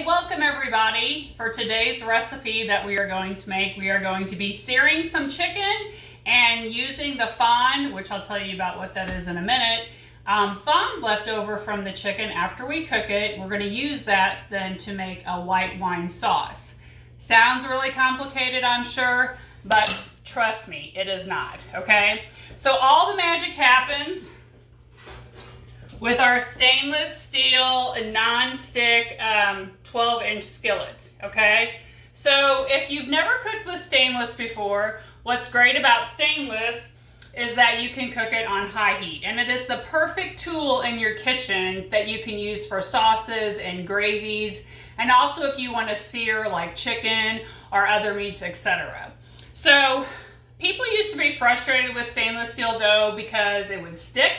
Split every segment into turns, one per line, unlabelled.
Hey, welcome everybody. For today's recipe that we are going to make, we are going to be searing some chicken and using the fond, which I'll tell you about what that is in a minute, fond left over from the chicken after we cook it. We're going to use that then to make a white wine sauce. Sounds really complicated, I'm sure, but trust me, it is not, okay? So all the magic happens with our stainless steel non-stick 12-inch skillet, okay? So if you've never cooked with stainless before, what's great about stainless is that you can cook it on high heat. And it is the perfect tool in your kitchen that you can use for sauces and gravies, and also if you want to sear like chicken or other meats, etc. So people used to be frustrated with stainless steel dough because it would stick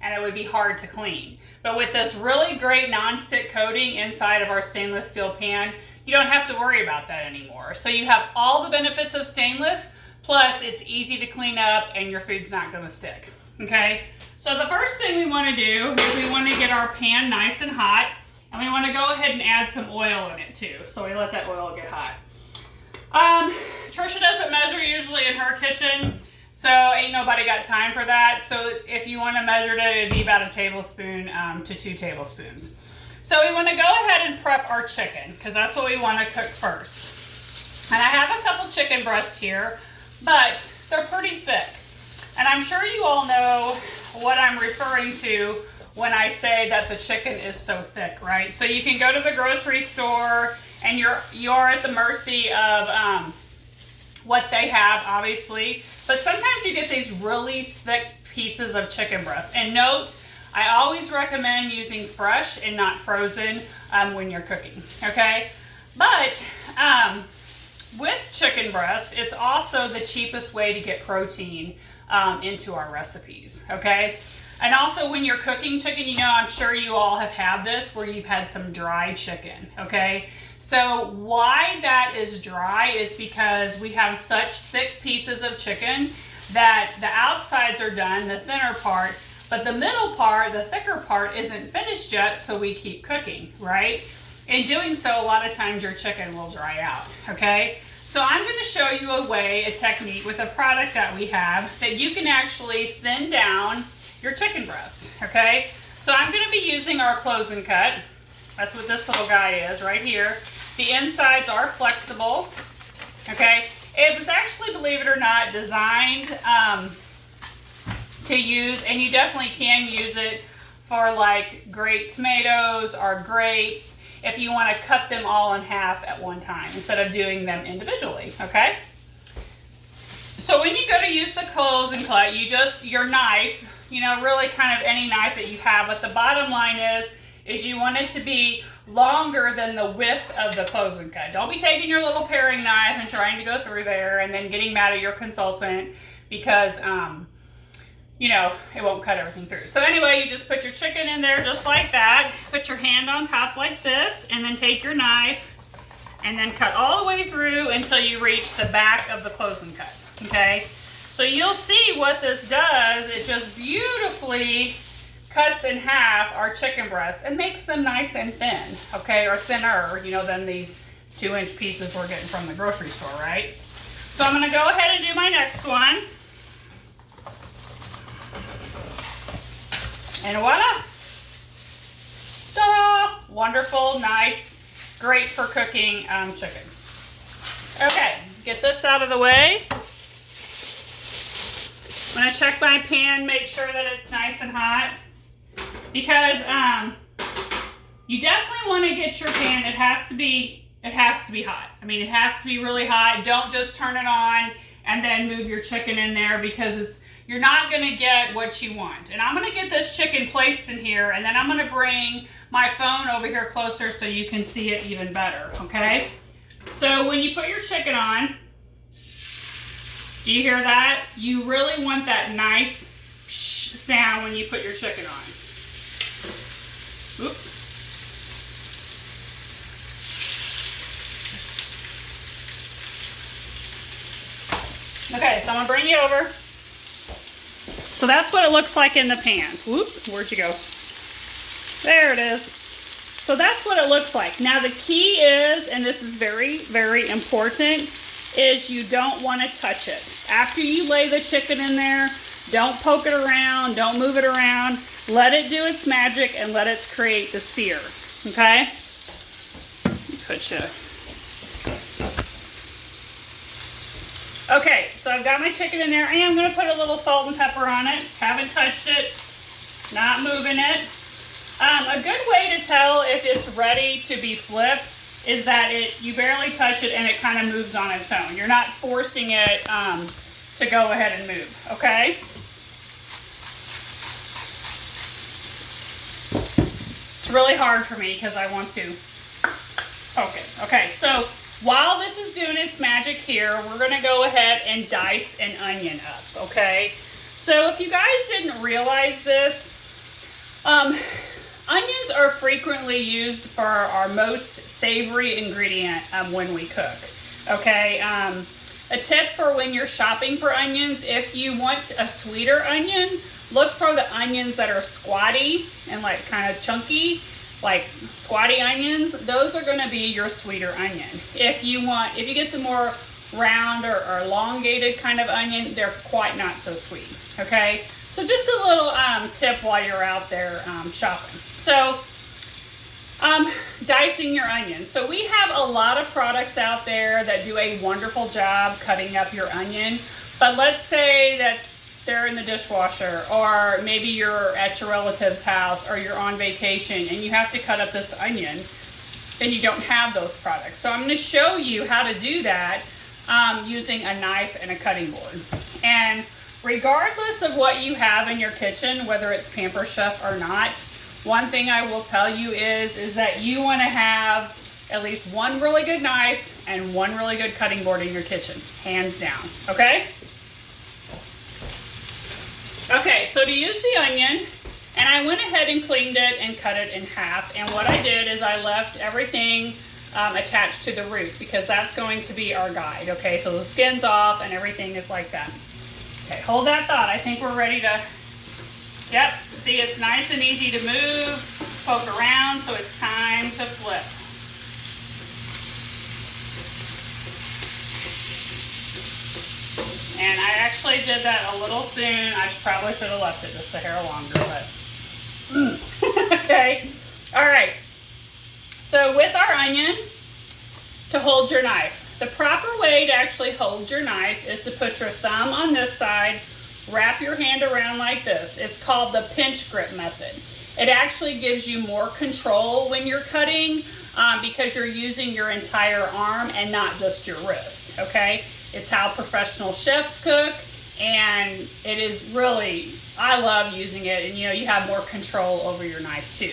and it would be hard to clean. But with this really great non-stick coating inside of our stainless steel pan, you don't have to worry about that anymore. So you have all the benefits of stainless, plus it's easy to clean up and your food's not gonna stick, okay? So the first thing we wanna do is we wanna get our pan nice and hot, and we wanna go ahead and add some oil in it too. So we let that oil get hot. Trisha doesn't measure usually in her kitchen, so ain't nobody got time for that. So if you want to measure it, it'd be about a tablespoon to 2 tablespoons. So we want to go ahead and prep our chicken because that's what we want to cook first. And I have a couple chicken breasts here, but they're pretty thick. And I'm sure you all know what I'm referring to when I say that the chicken is so thick, right? So you can go to the grocery store and you are at the mercy of what they have, obviously. But sometimes you get these really thick pieces of chicken breast. And note, I always recommend using fresh and not frozen when you're cooking, okay? But with chicken breast, it's also the cheapest way to get protein into our recipes, okay? And also when you're cooking chicken, you know, I'm sure you all have had this where you've had some dry chicken, okay? So why that is dry is because we have such thick pieces of chicken that the outsides are done, the thinner part, but the middle part, the thicker part, isn't finished yet, so we keep cooking, right? In doing so, a lot of times your chicken will dry out, okay? So I'm gonna show you a way, a technique with a product that we have that you can actually thin down your chicken breast, okay? So I'm gonna be using our close and cut. That's what this little guy is right here. The insides are flexible, okay? It was actually, believe it or not, designed to use, and you definitely can use it for like grape tomatoes or grapes if you want to cut them all in half at one time instead of doing them individually, okay? So when you go to use the close and cut, your knife, you know, really kind of any knife that you have, but the bottom line is you want it to be longer than the width of the close and cut. Don't be taking your little paring knife and trying to go through there and then getting mad at your consultant because, you know, it won't cut everything through. So anyway, you just put your chicken in there just like that. Put your hand on top like this and then take your knife and then cut all the way through until you reach the back of the close and cut, okay? So you'll see what this does. It just beautifully cuts in half our chicken breast and makes them nice and thin, okay, or thinner, you know, than these 2-inch pieces we're getting from the grocery store, right? So I'm gonna go ahead and do my next one. And voila! Ta-da! Wonderful, nice, great for cooking chicken. Okay, get this out of the way. I'm gonna check my pan, make sure that it's nice and hot. Because you definitely want to get your pan, it has to be hot. I mean, it has to be really hot. Don't just turn it on and then move your chicken in there because you're not going to get what you want. And I'm going to get this chicken placed in here, and then I'm going to bring my phone over here closer so you can see it even better, okay? So when you put your chicken on, do you hear that? You really want that nice sound when you put your chicken on. Oops. Okay, so I'm gonna bring you over. So that's what it looks like in the pan. Whoop, where'd you go? There it is. So that's what it looks like. Now the key is, and this is very, very important, is you don't want to touch it. After you lay the chicken in there, don't poke it around, don't move it around. Let it do its magic and let it create the sear, okay? Put you. Okay, so I've got my chicken in there. I am going to put a little salt and pepper on it. Haven't touched it, not moving it. A good way to tell if it's ready to be flipped is that you barely touch it and it kind of moves on its own. You're not forcing it to go ahead and move, okay? It's really hard for me because I want to poke it. Okay, so while this is doing its magic here, we're going to go ahead and dice an onion up, okay? So if you guys didn't realize this, onions are frequently used for our most savory ingredient when we cook, okay? A tip for when you're shopping for onions, if you want a sweeter onion, look for the onions that are squatty and like kind of chunky, like squatty onions. Those are going to be your sweeter onion. If you get the more round or elongated kind of onion, they're quite not so sweet, okay? So just a little tip while you're out there shopping. So dicing your onions. So we have a lot of products out there that do a wonderful job cutting up your onion, but let's say that they're in the dishwasher, or maybe you're at your relative's house or you're on vacation and you have to cut up this onion and you don't have those products. So I'm going to show you how to do that using a knife and a cutting board. And regardless of what you have in your kitchen, whether it's Pampered Chef or not, one thing I will tell you is that you want to have at least one really good knife and one really good cutting board in your kitchen, hands down, okay? Okay, so to use the onion, and I went ahead and cleaned it and cut it in half, and what I did is I left everything attached to the root because that's going to be our guide, okay? So the skin's off and everything is like that. Okay, hold that thought. I think we're ready to, yep, see it's nice and easy to move, poke around, so it's time to flip. And I actually did that a little soon. I probably should have left it just a hair longer, but okay. All right. So with our onion, to hold your knife, the proper way to actually hold your knife is to put your thumb on this side, wrap your hand around like this. It's called the pinch grip method. It actually gives you more control when you're cutting because you're using your entire arm and not just your wrist, okay? It's how professional chefs cook, and it is really, I love using it, and you have more control over your knife too.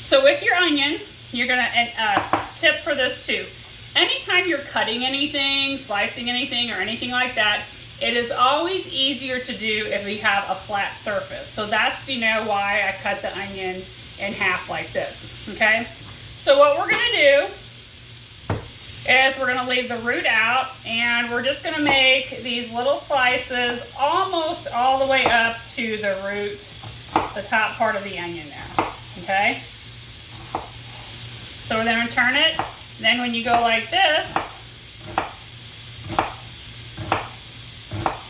So with your onion, you're gonna, tip for this too, anytime you're cutting anything, slicing anything, or anything like that, it is always easier to do if we have a flat surface. So that's, why I cut the onion in half like this, okay? So what we're gonna do is we're going to leave the root out, and we're just going to make these little slices almost all the way up to the root, the top part of the onion there, okay? So we're going to turn it, then when you go like this,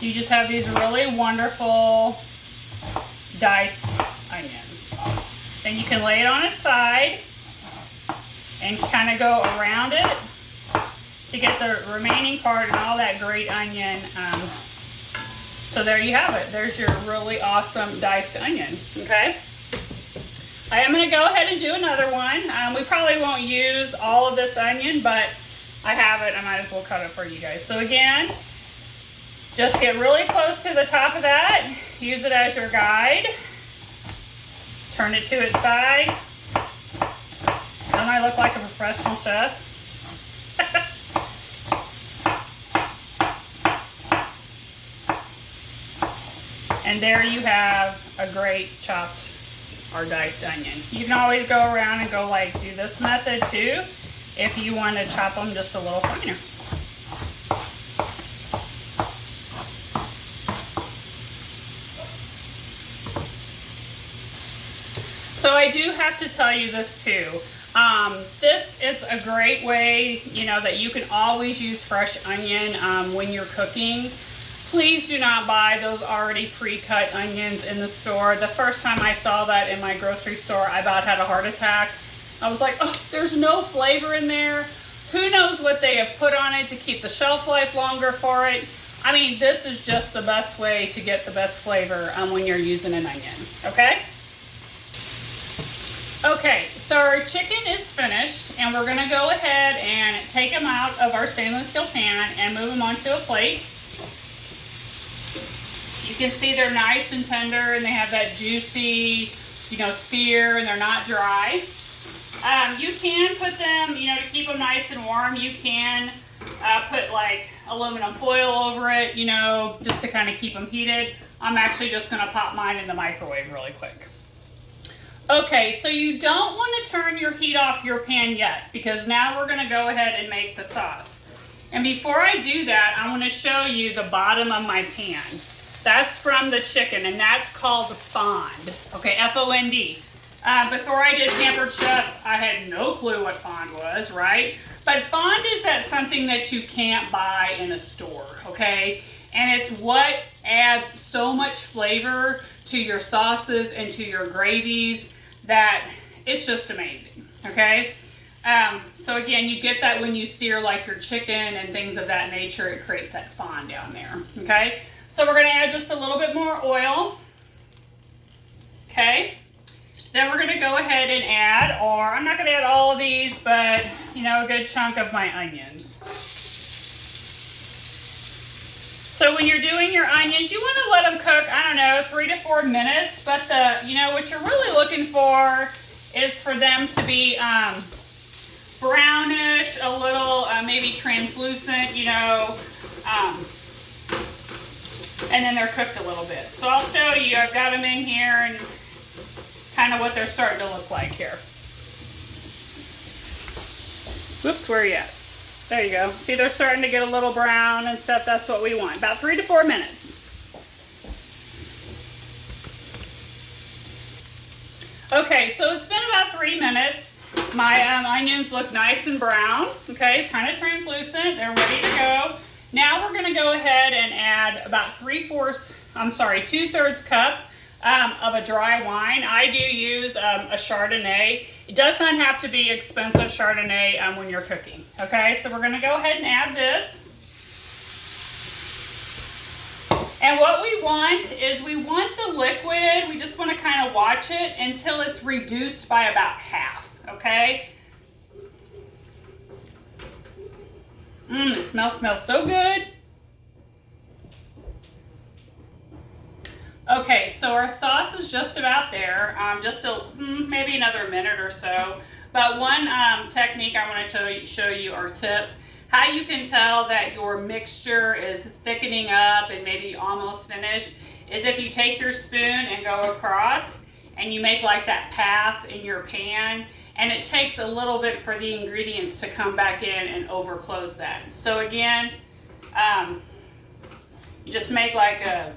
you just have these really wonderful diced onions. Then you can lay it on its side and kind of go around it to get the remaining part and all that great onion. So there you have it. There's your really awesome diced onion, okay? I am gonna go ahead and do another one. We probably won't use all of this onion, but I have it. I might as well cut it for you guys. So again, just get really close to the top of that. Use it as your guide. Turn it to its side. Don't I look like a professional chef? And there you have a great chopped or diced onion. You can always go around and go do this method too if you want to chop them just a little finer. So So I do have to tell you this too. This is a great way, you know, that you can always use fresh onion when you're cooking. Please do not buy those already pre-cut onions in the store. The first time I saw that in my grocery store, I about had a heart attack. I was like, oh, there's no flavor in there. Who knows what they have put on it to keep the shelf life longer for it. I mean, this is just the best way to get the best flavor when you're using an onion, okay? Okay, so our chicken is finished, and we're gonna go ahead and take them out of our stainless steel pan and move them onto a plate. You can see they're nice and tender, and they have that juicy, you know, sear, and they're not dry. You can put them, you know, to keep them nice and warm, you can put like aluminum foil over it, you know, just to kind of keep them heated. I'm actually just gonna pop mine in the microwave really quick. Okay, so you don't want to turn your heat off your pan yet, because now we're gonna go ahead and make the sauce. And before I do that, I want to show you the bottom of my pan. That's from the chicken, and that's called fond, okay, F-O-N-D. Before I did Pampered Chef, I had no clue what fond was, right? But fond is that something that you can't buy in a store, okay? And it's what adds so much flavor to your sauces and to your gravies that it's just amazing, okay? So again, you get that when you sear like your chicken and things of that nature, it creates that fond down there, okay? So we're gonna add just a little bit more oil, okay? Then we're gonna go ahead and add, or I'm not gonna add all of these, but you know, a good chunk of my onions. So when you're doing your onions, you wanna let them cook, I don't know, 3 to 4 minutes, but you know, what you're really looking for is for them to be brownish, a little maybe translucent, you know, and then they're cooked a little bit. So I'll show you, I've got them in here and kind of what they're starting to look like here. Whoops, where are you at? There you go. See, they're starting to get a little brown and stuff. That's what we want. About 3 to 4 minutes. Okay, so it's been about 3 minutes. My onions look nice and brown, okay, kind of translucent. They're ready to go. Now we're gonna go ahead and add about 2/3 cup of a dry wine. I do use a Chardonnay. It does not have to be expensive Chardonnay when you're cooking, okay? So we're gonna go ahead and add this. And what we want is we want the liquid, we just wanna kind of watch it until it's reduced by about half, okay? The smell smells so good. Okay, so our sauce is just about there. Maybe another minute or so. But one technique I want to show you, or tip, how you can tell that your mixture is thickening up and maybe almost finished, is if you take your spoon and go across and you make like that path in your pan, and it takes a little bit for the ingredients to come back in and overclose that. So again, you just make like a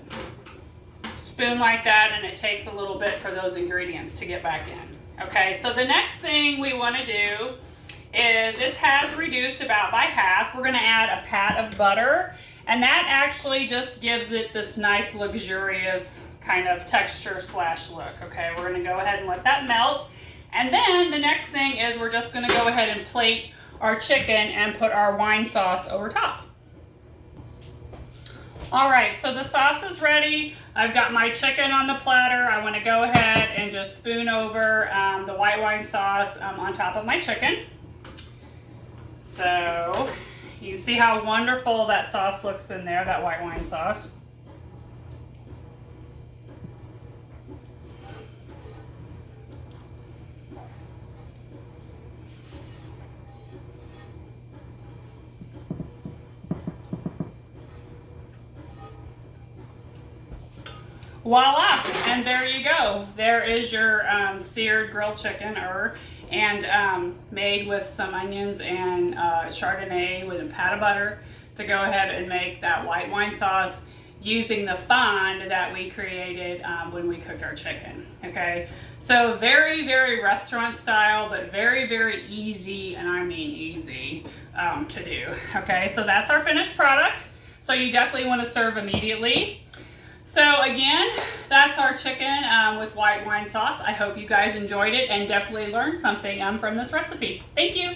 spoon like that, and it takes a little bit for those ingredients to get back in. Okay, so the next thing we want to do is, it has reduced about by half. We're going to add a pat of butter, and that actually just gives it this nice luxurious kind of texture slash look. Okay, we're going to go ahead and let that melt. And then the next thing is we're just going to go ahead and plate our chicken and put our wine sauce over top. All right, so the sauce is ready. I've got my chicken on the platter. I want to go ahead and just spoon over the white wine sauce on top of my chicken. So you see how wonderful that sauce looks in there, that white wine sauce. Voila, and there you go. There is your seared grilled chicken, and made with some onions and Chardonnay with a pat of butter to go ahead and make that white wine sauce. using the fond that we created when we cooked our chicken, okay? So very, very restaurant style, but very, very easy, and I mean easy to do, okay? So that's our finished product. So you definitely want to serve immediately. So again, that's our chicken with white wine sauce. I hope you guys enjoyed it and definitely learned something from this recipe. Thank you.